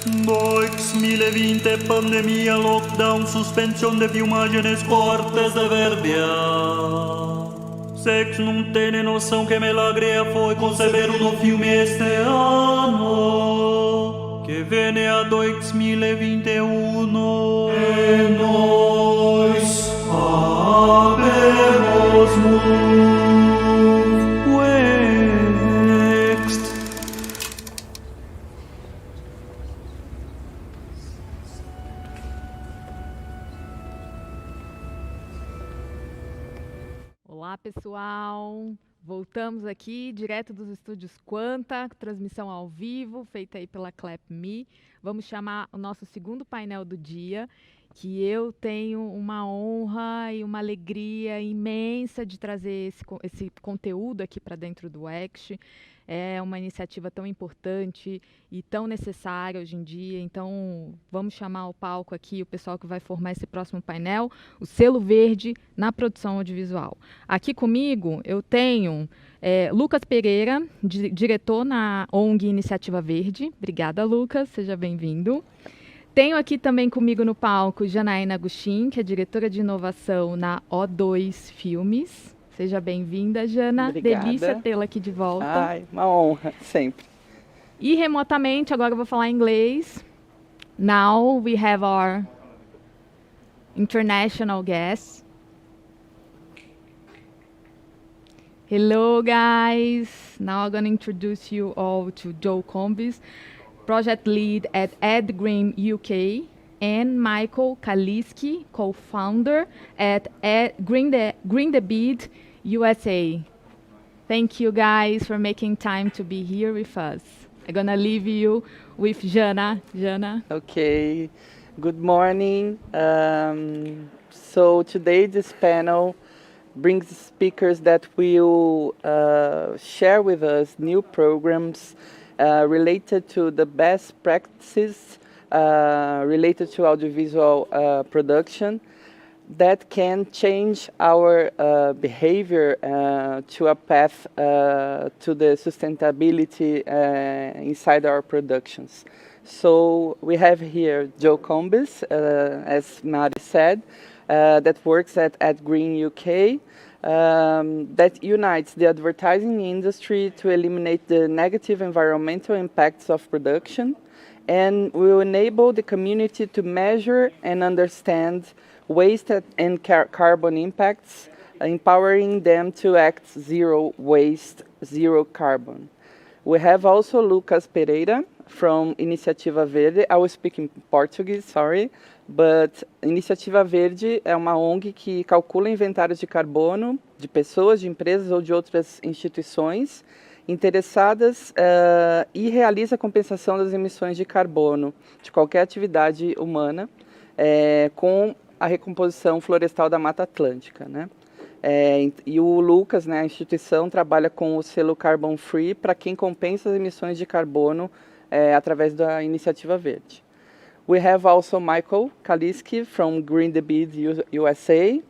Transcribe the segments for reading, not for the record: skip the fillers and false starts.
2020, pandemia, lockdown, suspensión de filmagens, cortes de verbia. Sexo não tem noção que milagre foi conceber um novo filme este ano, que vem a 2021. E nós sabemos WHEXT. Olá, pessoal! Voltamos aqui, direto dos estúdios Quanta, transmissão ao vivo, feita aí pela ClapMe. Vamos chamar o nosso segundo painel do dia, que eu tenho uma honra e uma alegria imensa de trazer esse conteúdo aqui para dentro do WHEXT. É uma iniciativa tão importante e tão necessária hoje em dia. Então, vamos chamar ao palco aqui o pessoal que vai formar esse próximo painel, o Selo Verde na produção audiovisual. Aqui comigo eu tenho Lucas Pereira, diretor na ONG Iniciativa Verde. Obrigada, Lucas. Seja bem-vindo. Tenho aqui também comigo no palco Janaina Augustin, que é diretora de inovação na O2 Filmes. Seja bem-vinda, Jana. Obrigada. Delícia tê-la aqui de volta. Ai, uma honra, sempre. E remotamente, agora eu vou falar em inglês. Now we have our international guest. Hello, guys. Now I'm going to introduce you all to Joe Coombes, project lead at AdGreen UK, and Michael Kaliski, co-founder at GreenTheBid USA. Thank you guys for making time to be here with us. I'm gonna leave you with Jana. Jana. Okay, good morning. So today this panel brings speakers that will share with us new programs related to the best practices related to audiovisual production that can change our behavior to a path to the sustainability inside our productions. So we have here Joe Coombes, as Mari said, that works at AdGreen UK, that unites the advertising industry to eliminate the negative environmental impacts of production and will enable the community to measure and understand waste and carbon impacts, empowering them to act zero waste, zero carbon. We have also Lucas Pereira from Iniciativa Verde. I will speak in Portuguese, sorry, but Iniciativa Verde é uma ONG que calcula inventários de carbono de pessoas, de empresas ou de outras instituições interessadas e realiza a compensação das emissões de carbono de qualquer atividade humana com a recomposição florestal da Mata Atlântica, né? E o Lucas, né, a instituição, trabalha com o selo Carbon Free para quem compensa as emissões de carbono através da Iniciativa Verde. We have also Michael Kaliski from GreenTheBid USA.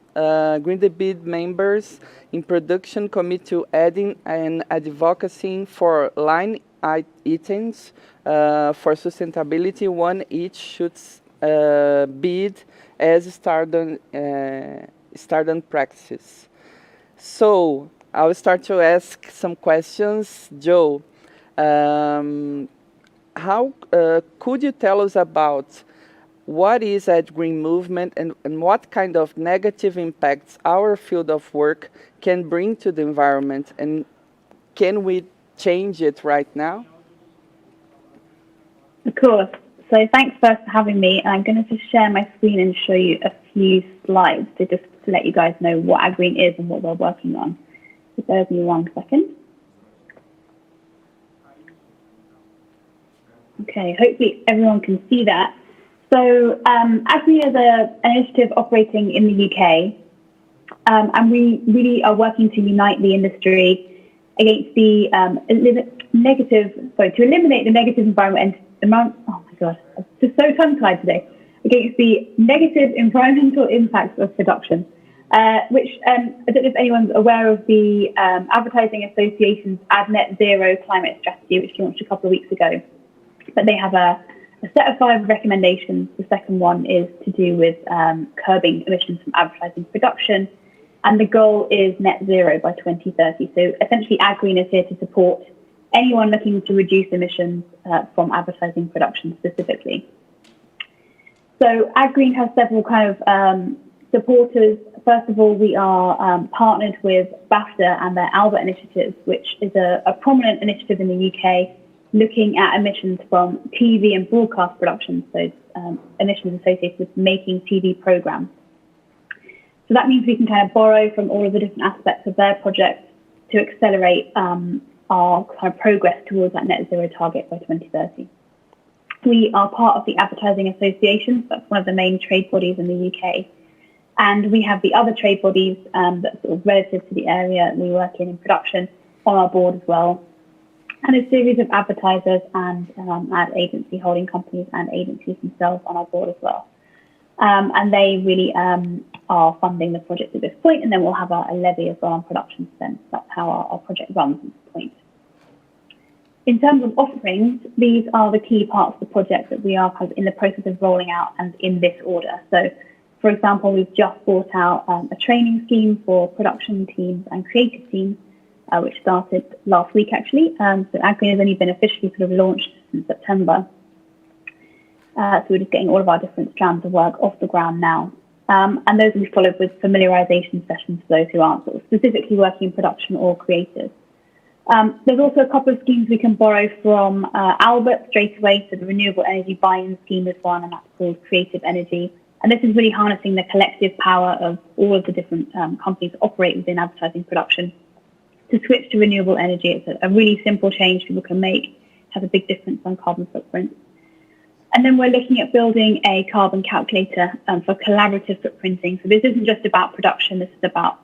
GreenTheBid members in production commit to adding and advocacy for line items for sustainability. One each should bid as standard practices. So I'll start to ask some questions. Joe, how could you tell us about what is AdGreen movement and what kind of negative impacts our field of work can bring to the environment, and can we change it right now? Of course. So thanks first for having me. I'm going to just share my screen and show you a few slides to let you guys know what AdGreen is and what we're working on. So bear with me 1 second. Okay, hopefully everyone can see that. So AdGreen is an initiative operating in the UK, and we really are working to unite the industry against the to eliminate the negative environment. Oh my God, I'm just so tongue-tied today. Against the negative environmental impacts of production, which I don't know if anyone's aware of the Advertising Association's Ad Net Zero Climate Strategy, which launched a couple of weeks ago. But they have a a set of 5 recommendations. The second one is to do with curbing emissions from advertising production. And the goal is net zero by 2030. So essentially, AdGreen is here to support anyone looking to reduce emissions from advertising production specifically. So AdGreen has several kind of supporters. First of all, we are partnered with BAFTA and their Albert Initiative, which is a prominent initiative in the UK looking at emissions from TV and broadcast production, so emissions associated with making TV programs. So that means we can kind of borrow from all of the different aspects of their project to accelerate our kind of progress towards that net zero target by 2030. We are part of the Advertising Association, that's one of the main trade bodies in the UK. And we have the other trade bodies that sort of relative to the area we work in production on our board as well. And a series of advertisers and ad agency holding companies and agencies themselves on our board as well. And they really are funding the project at this point, and then we'll have a levy as well on production spend. That's how our project runs at this point. In terms of offerings, these are the key parts of the project that we are kind of in the process of rolling out and in this order. So, for example, we've just brought out a training scheme for production teams and creative teams, which started last week actually. So AdGreen has only been officially sort of launched in September. So we're just getting all of our different strands of work off the ground now. And those will be followed with familiarisation sessions for those who aren't sort of specifically working in production or creative. There's also a couple of schemes we can borrow from Albert straight away. So the Renewable Energy Buy-in Scheme is one, and that's called Creative Energy. And this is really harnessing the collective power of all of the different companies that operate within advertising production to switch to renewable energy. It's a really simple change people can make, has a big difference on carbon footprint. And then we're looking at building a carbon calculator for collaborative footprinting. So this isn't just about production, this is about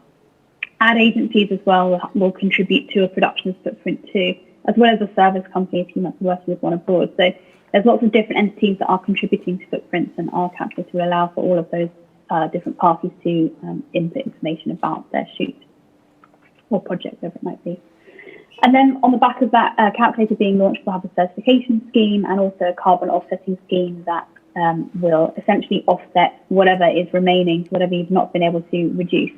ad agencies as well will contribute to a production footprint too, as well as a service company if you might be working with one abroad. So there's lots of different entities that are contributing to footprints, and our calculator will allow for all of those different parties to input information about their shoot or project, whatever it might be. And then on the back of that calculator being launched, we'll have a certification scheme and also a carbon offsetting scheme that will essentially offset whatever is remaining, whatever you've not been able to reduce.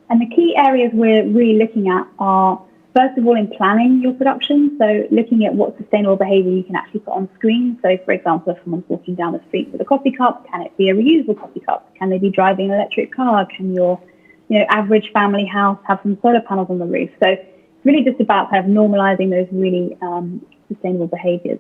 And the key areas we're really looking at are, first of all, in planning your production. So looking at what sustainable behaviour you can actually put on screen. So, for example, if someone's walking down the street with a coffee cup, can it be a reusable coffee cup? Can they be driving an electric car? Can your average family house have some solar panels on the roof? So it's really just about kind of normalising those really sustainable behaviours.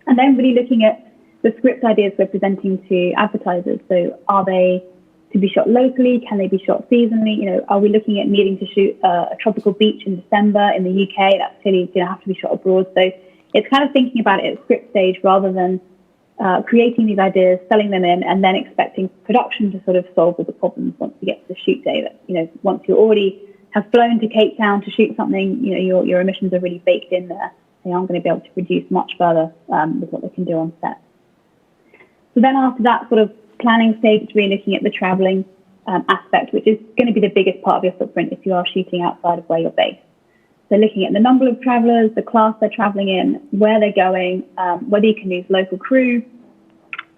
And then really looking at the script ideas we're presenting to advertisers. So are they to be shot locally? Can they be shot seasonally? Are we looking at needing to shoot a tropical beach in December in the UK? That's clearly going to have to be shot abroad. So it's kind of thinking about it at script stage rather than creating these ideas, selling them in, and then expecting production to sort of solve all the problems once we get to the shoot day. That once you already have flown to Cape Town to shoot something, your emissions are really baked in there. They aren't going to be able to reduce much further with what they can do on set. So then after that sort of planning stage, it's really looking at the travelling aspect, which is going to be the biggest part of your footprint if you are shooting outside of where you're based. So looking at the number of travellers, the class they're travelling in, where they're going, whether you can use local crew,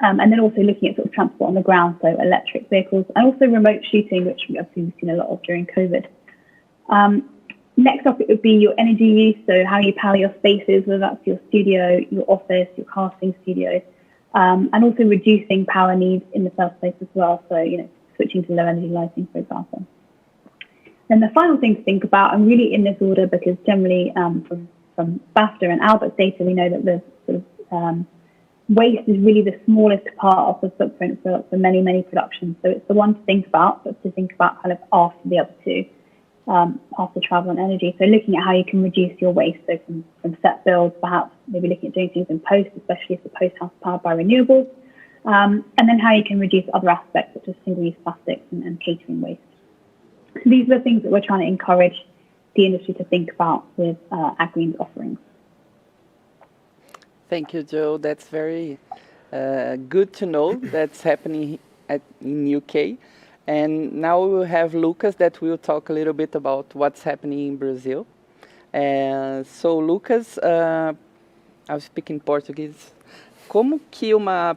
and then also looking at sort of transport on the ground, so electric vehicles, and also remote shooting, which we've seen a lot of during COVID. Next up, it would be your energy use, so how you power your spaces, whether that's your studio, your office, your casting studio, and also reducing power needs in the first place as well, so switching to low energy lighting, for example. And the final thing to think about, and really in this order, because generally from BAFTA and Albert's data, we know that the sort of waste is really the smallest part of the footprint for many, many productions. So it's the one to think about, but to think about kind of after the other two, after travel and energy. So looking at how you can reduce your waste, so from set builds, perhaps maybe looking at doing things in post, especially if the post house is powered by renewables, and then how you can reduce other aspects such as single-use plastics and catering waste. So these are the things that we're trying to encourage the industry to think about with AdGreen's offerings. Thank you, Joe. That's very good to know that's happening in UK. And now we will have Lucas that will talk a little bit about what's happening in Brazil. So Lucas, I'll speak in português. Como que uma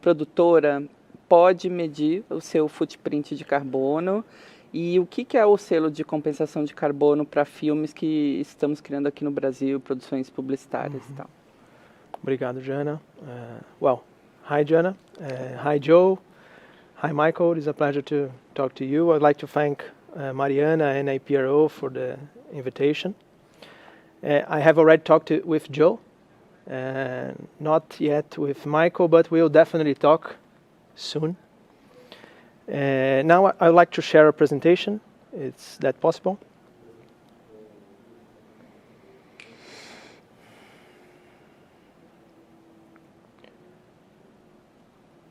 produtora pode medir o seu footprint de carbono e o que é o selo de compensação de carbono para filmes que estamos criando aqui no Brasil, produções publicitárias e tal? Obrigado, Jana. Well, hi, Jana. Hi, Joe. Hi, Michael. It is a pleasure to talk to you. I'd like to thank Mariana and APRO for the invitation. I have already talked with Joe, not yet with Michael, but we'll definitely talk soon. Now I'd like to share a presentation. Is that possible?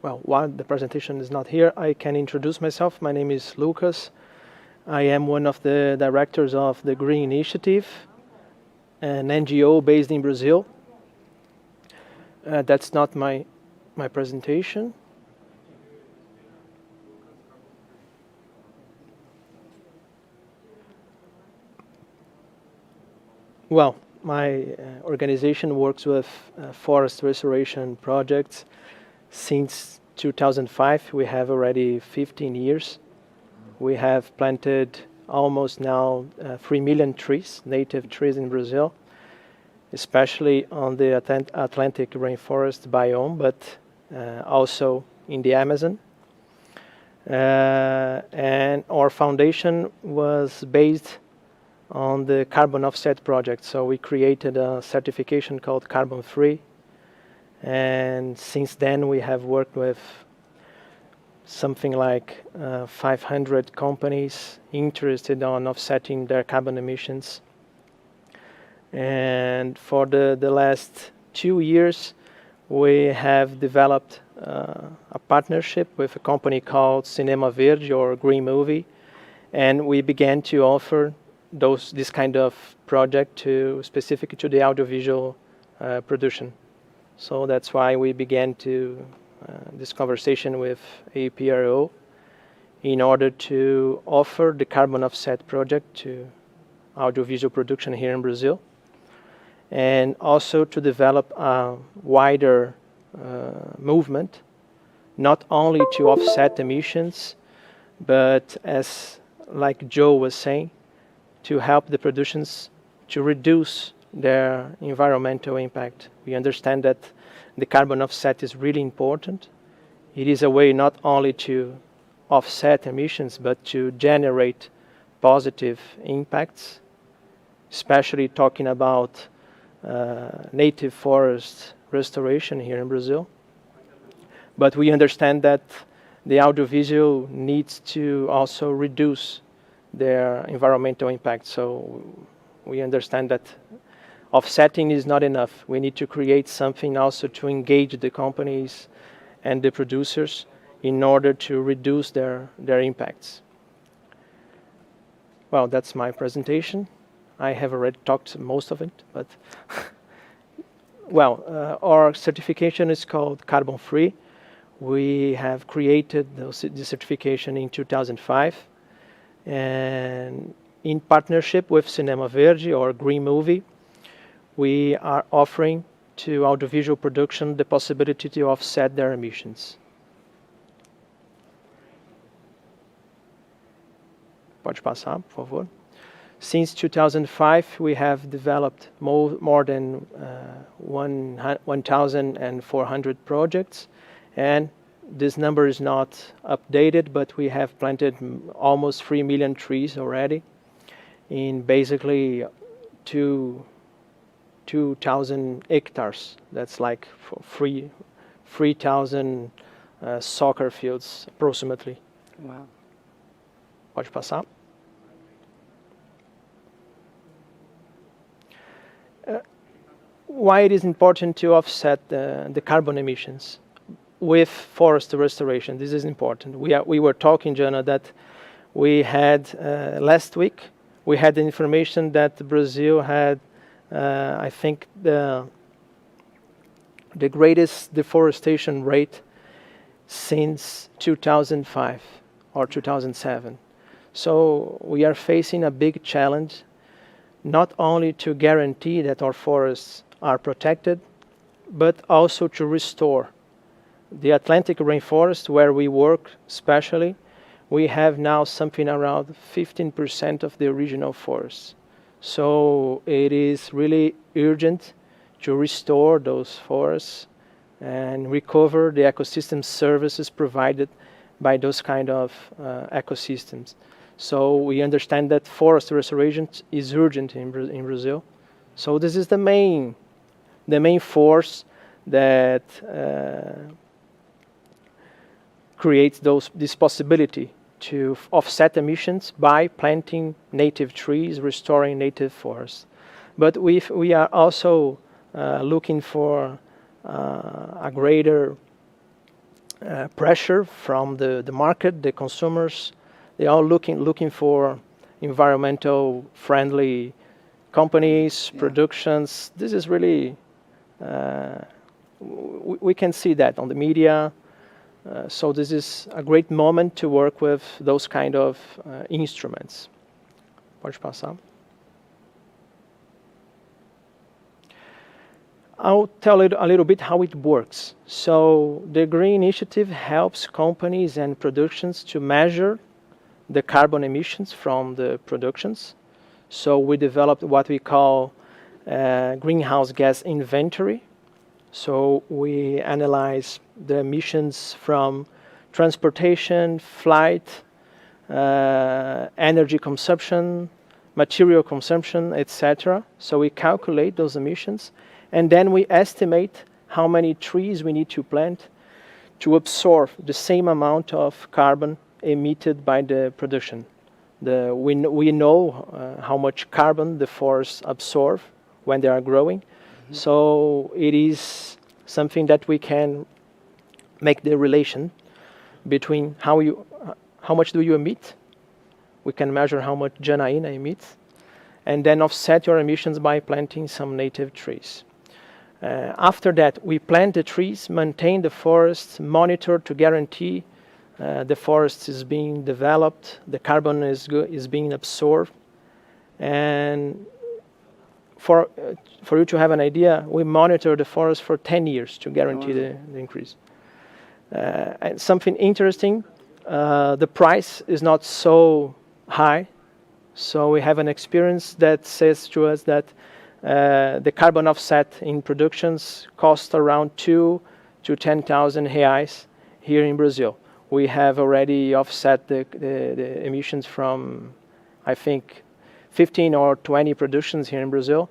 Well, while the presentation is not here, I can introduce myself. My name is Lucas. I am one of the directors of the Green Initiative, an NGO based in Brazil. That's not my presentation. Well, my organization works with forest restoration projects. Since 2005, we have already 15 years. We have planted almost now 3 million trees, native trees in Brazil, especially on the Atlantic rainforest biome, but also in the Amazon. And our foundation was based on the carbon offset project. So we created a certification called Carbon Free. And since then we have worked with something like 500 companies interested on offsetting their carbon emissions. And for the last 2 years, we have developed a partnership with a company called Cinema Verde or Green Movie, and we began to offer this kind of project specific to the audiovisual production. So that's why we began this conversation with APRO in order to offer the carbon offset project to audiovisual production here in Brazil, and also to develop a wider movement, not only to offset emissions, but like Joe was saying, to help the productions to reduce their environmental impact. We understand that the carbon offset is really important. It is a way not only to offset emissions, but to generate positive impacts, especially talking about native forest restoration here in Brazil. But we understand that the audiovisual needs to also reduce their environmental impact. So we understand that offsetting is not enough. We need to create something also to engage the companies and the producers in order to reduce their impacts. Well, that's my presentation. I have already talked most of it, but well, our certification is called Carbon Free. We have created the certification in 2005, and in partnership with Cinema Verde or Green Movie, we are offering to audiovisual production the possibility to offset their emissions. Pode passar, por favor. Since 2005, we have developed more than 1,400 projects, and this number is not updated, but we have planted almost 3 million trees already in basically 2,000 hectares. That's like 3,000 soccer fields approximately. Wow. Pode passar. Why it is important to offset the carbon emissions with forest restoration? This is important. We were talking, Jana, that we had last week, we had the information that Brazil had, I think, the greatest deforestation rate since 2005 or 2007. So we are facing a big challenge, not only to guarantee that our forests are protected, but also to restore. The Atlantic rainforest, where we work especially, we have now something around 15% of the original forests. So it is really urgent to restore those forests and recover the ecosystem services provided by those kind of ecosystems. So we understand that forest restoration is urgent in Brazil. So this is the main force that creates this possibility to offset emissions by planting native trees, restoring native forests. But we are also looking for a greater pressure from the market, the consumers. They are looking for environmental friendly companies, productions. This is really, we can see that on the media. So this is a great moment to work with those kind of instruments. Pode passar. I'll tell you a little bit how it works. So the Green Initiative helps companies and productions to measure the carbon emissions from the productions. So we developed what we call greenhouse gas inventory. So we analyze the emissions from transportation, flight, energy consumption, material consumption, etc. So we calculate those emissions, and then we estimate how many trees we need to plant to absorb the same amount of carbon emitted by the production. We know how much carbon the forests absorb when they are growing. Mm-hmm. So it is something that we can make the relation between how much do you emit. We can measure how much Janaina emits, and then offset your emissions by planting some native trees. After that, we plant the trees, maintain the forests, monitor to guarantee the forest is being developed, the carbon is being absorbed, and for you to have an idea, we monitor the forest for 10 years to guarantee the increase. And something interesting, the price is not so high, so we have an experience that says to us that the carbon offset in productions cost around 2,000 to 10,000 reais here in Brazil. We have already offset the emissions from, I think, 15 or 20 productions here in Brazil,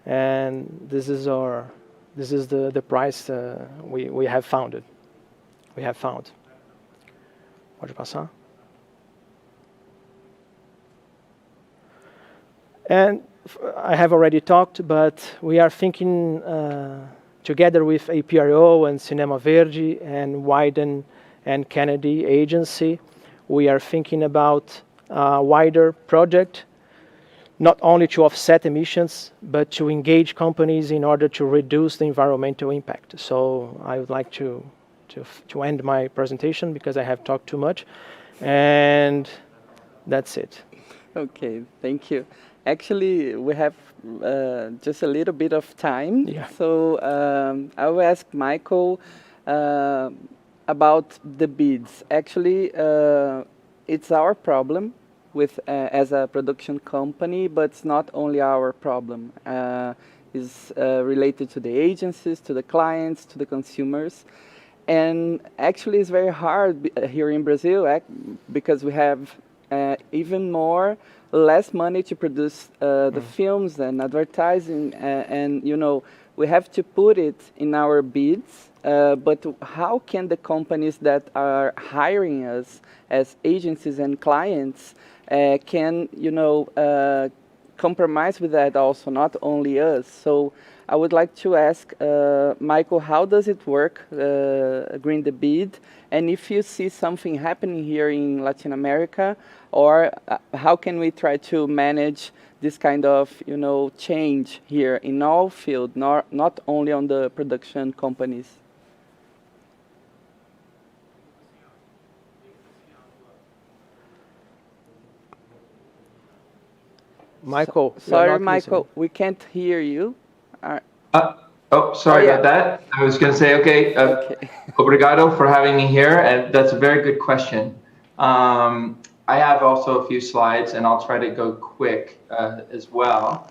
and this is the price we have found. Pode passar. And I have already talked, but we are thinking together with APRO and Iniciativa Verde and Wyden and Kennedy Agency, we are thinking about a wider project, not only to offset emissions, but to engage companies in order to reduce the environmental impact. So I would like to end my presentation because I have talked too much, and that's it. Okay, thank you. Actually, we have just a little bit of time, so I will ask Michael about the bids. Actually, it's our problem with as a production company, but it's not only our problem. It's related to the agencies, to the clients, to the consumers. And actually, it's very hard here in Brazil because we have even less money to produce the films and advertising, and you know, we have to put it in our bids. But how can the companies that are hiring us as agencies and clients can, you know, compromise with that also, not only us? So I would like to ask Michael, how does it work, GREENTheBid, and if you see something happening here in Latin America, or how can we try to manage this kind of, you know, change here in all fields, not only on the production companies? Michael, sorry, Michael, we can't hear you. Sorry yeah. about that. I was going to say, okay, obrigado for having me here, and that's a very good question. I have also a few slides, and I'll try to go quick as well.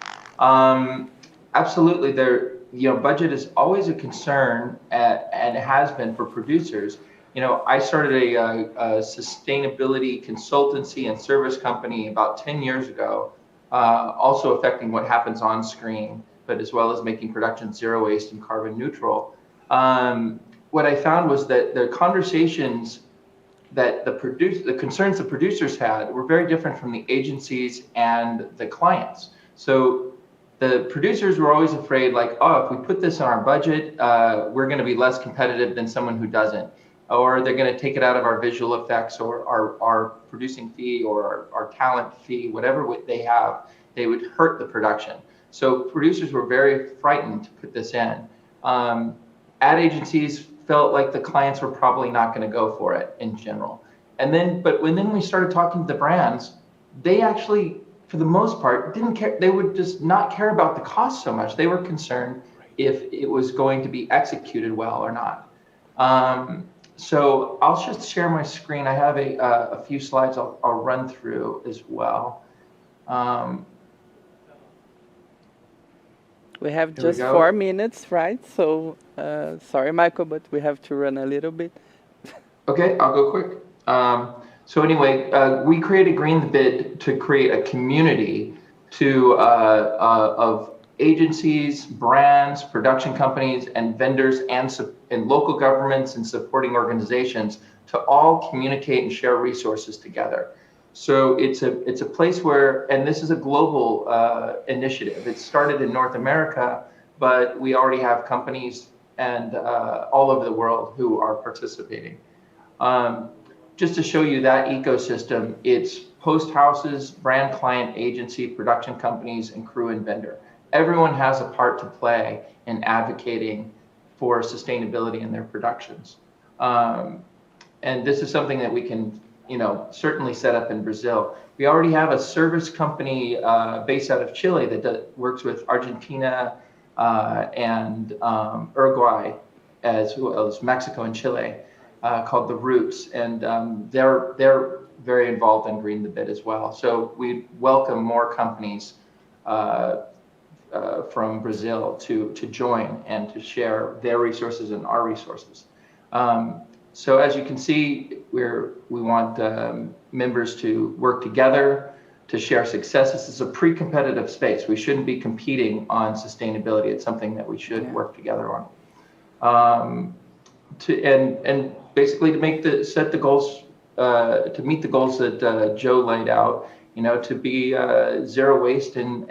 Absolutely, budget is always a concern, and it has been for producers. I started a sustainability consultancy and service company about 10 years ago, also affecting what happens on screen, but as well as making production zero waste and carbon neutral. What I found was that the conversations that the concerns the producers had were very different from the agencies and the clients. So the producers were always afraid, like, oh, if we put this in our budget, we're going to be less competitive than someone who doesn't, or they're going to take it out of our visual effects or our producing fee or our talent fee, whatever they have, they would hurt the production. So producers were very frightened to put this in. Ad agencies felt like the clients were probably not going to go for it in general. But when we started talking to the brands, they actually, for the most part, didn't care. They would just not care about the cost so much. They were concerned if it was going to be executed well or not. So I'll just share my screen. I have a few slides I'll run through as well. We have just 4 minutes, right? So, sorry, Michael, but we have to run a little bit. Okay, I'll go quick. So anyway, we created GREENTheBid to create a community of agencies, brands, production companies, and vendors, and local governments and supporting organizations to all communicate and share resources together. So it's a place where, and this is a global initiative. It started in North America, but we already have companies and all over the world who are participating. Just to show you that ecosystem, it's post houses, brand, client, agency, production companies, and crew and vendor. Everyone has a part to play in advocating for sustainability in their productions. And this is something that we can certainly set up in Brazil. We already have a service company based out of Chile that works with Argentina and Uruguay, as well as Mexico and Chile, called The Roots, and they're very involved in GREENTheBid as well. So we welcome more companies from Brazil to join and to share their resources and our resources. So as you can see, we want members to work together to share success. This is a pre-competitive space. We shouldn't be competing on sustainability. It's something that we should work together on. And basically to set the goals, to meet the goals that Joe laid out, to be zero waste and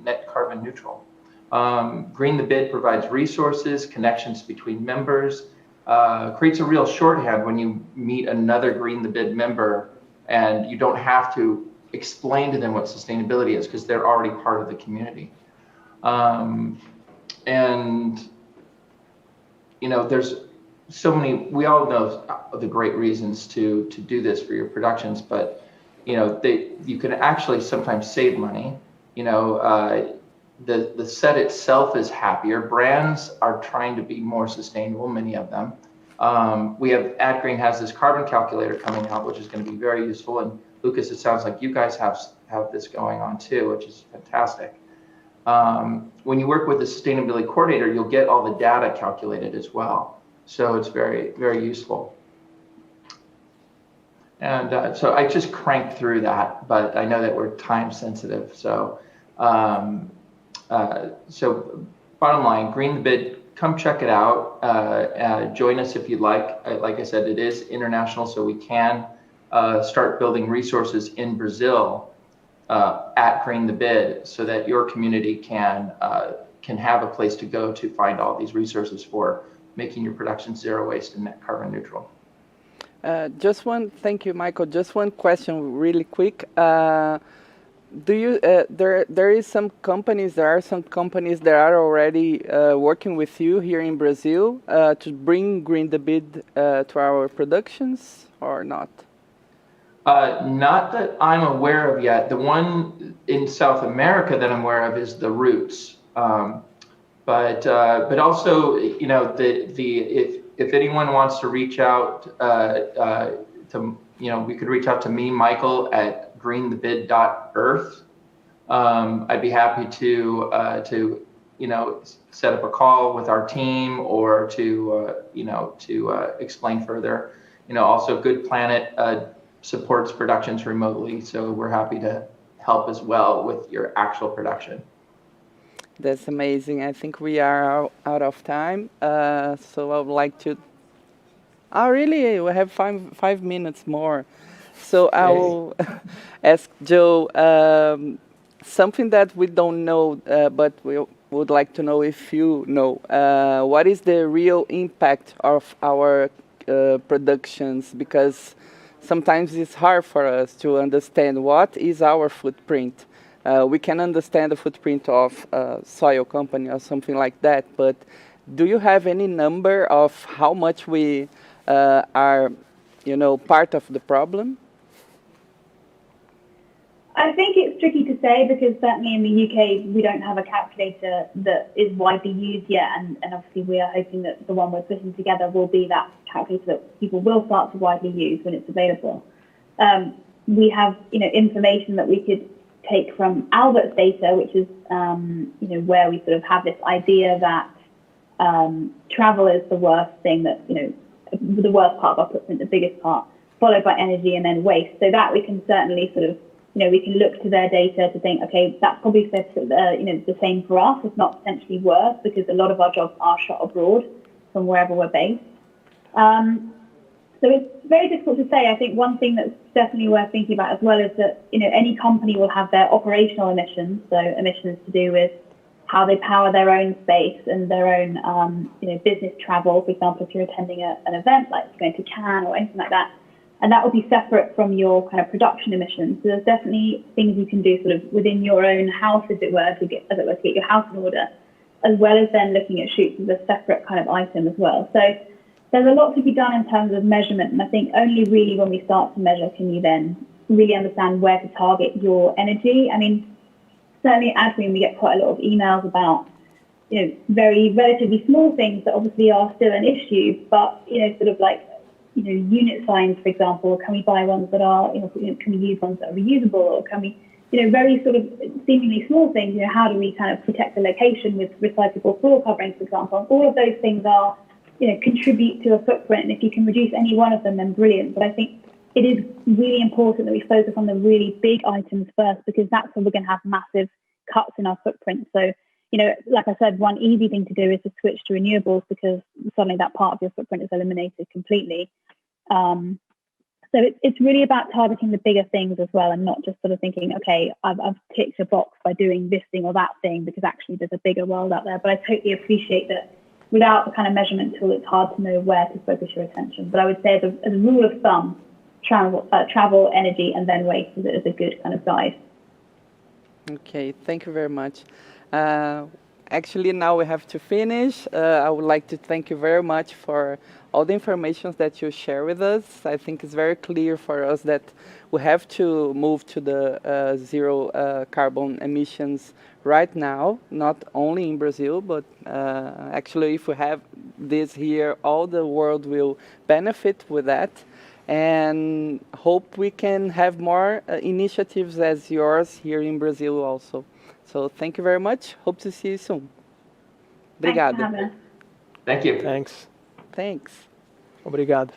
net carbon neutral. GREENTheBid provides resources, connections between members, creates a real shorthand when you meet another GREENTheBid member, and you don't have to explain to them what sustainability is because they're already part of the community. There's so many, we all know the great reasons to do this for your productions, but you can actually sometimes save money. The set itself is happier. Brands are trying to be more sustainable, many of them. We have AdGreen has this carbon calculator coming out, which is going to be very useful. And Lucas, it sounds like you guys have this going on too, which is fantastic. When you work with a sustainability coordinator, you'll get all the data calculated as well. So it's very, very useful. And so I just cranked through that, but I know that we're time sensitive. So, so bottom line, GREENTheBid, come check it out. Join us if you'd like. Like I said, it is international, so we can start building resources in Brazil at GREENTheBid, so that your community can have a place to go to find all these resources for making your production zero waste and net carbon neutral. Thank you, Michael. Just one question really quick. There are some companies that are already working with you here in Brazil to bring GREENTheBid to our productions, or not? Not that I'm aware of yet. The one in South America that I'm aware of is The Roots. But also, you know, if anyone wants to reach out to, you know, we could reach out to me, Michael, at GreenTheBid.earth. I'd be happy to you know, set up a call with our team, or to you know, to explain further. You know, also Good Planet supports productions remotely, so we're happy to help as well with your actual production. That's amazing. I think we are out of time, so I would like to. Oh, really? We have 5 minutes more. So I will ask Joe something that we don't know, but we would like to know if you know. What is the real impact of our productions? Because sometimes it's hard for us to understand what is our footprint. We can understand the footprint of a soil company or something like that, but do you have any number of how much we are, you know, part of the problem? I think it's tricky to say, because certainly in the UK we don't have a calculator that is widely used yet, and obviously we are hoping that the one we're putting together will be that calculator that people will start to widely use when it's available. We have, you know, information that we could take from Albert's data, which is, you know, where we sort of have this idea that travel is the worst thing, that, you know, the worst part of our footprint, the biggest part, followed by energy and then waste. So that we can certainly sort of, you know, we can look to their data to think, okay, that's probably you know, the same for us, if not potentially worse, because a lot of our jobs are shot abroad from wherever we're based. So it's very difficult to say. I think one thing that's definitely worth thinking about as well is that, you know, any company will have their operational emissions, so emissions to do with how they power their own space and their own, you know, business travel. For example, if you're attending an event like going to Cannes or anything like that, and that will be separate from your kind of production emissions. So there's definitely things you can do sort of within your own house, as it were, to get your house in order, as well as then looking at shoots as a separate kind of item as well. So there's a lot to be done in terms of measurement, and I think only really when we start to measure can you then really understand where to target your energy. I mean, certainly at AdGreen we get quite a lot of emails about, you know, very relatively small things that obviously are still an issue, but, you know, sort of like, you know, unit signs, for example, can we buy ones that are, you know, can we use ones that are reusable, or can we, you know, very sort of seemingly small things, you know, how do we kind of protect the location with recyclable floor coverings, for example. All of those things are, you know, contribute to a footprint, and if you can reduce any one of them, then brilliant. But I think it is really important that we focus on the really big items first, because that's where we're going to have massive cuts in our footprint. So, you know, like I said, one easy thing to do is to switch to renewables, because suddenly that part of your footprint is eliminated completely. So it's really about targeting the bigger things as well, and not just sort of thinking, okay, I've ticked a box by doing this thing or that thing, because actually there's a bigger world out there. But I totally appreciate that without the kind of measurement tool, it's hard to know where to focus your attention. But I would say as a rule of thumb, travel, energy, and then waste is a good kind of guide. Okay, thank you very much. Actually, now we have to finish. I would like to thank you very much for all the information that you share with us. I think it's very clear for us that we have to move to the zero carbon emissions right now, not only in Brazil, but actually if we have this here, all the world will benefit with that. And hope we can have more initiatives as yours here in Brazil also. So thank you very much. Hope to see you soon. Obrigado. Thank you. Thanks. Thanks. Obrigado.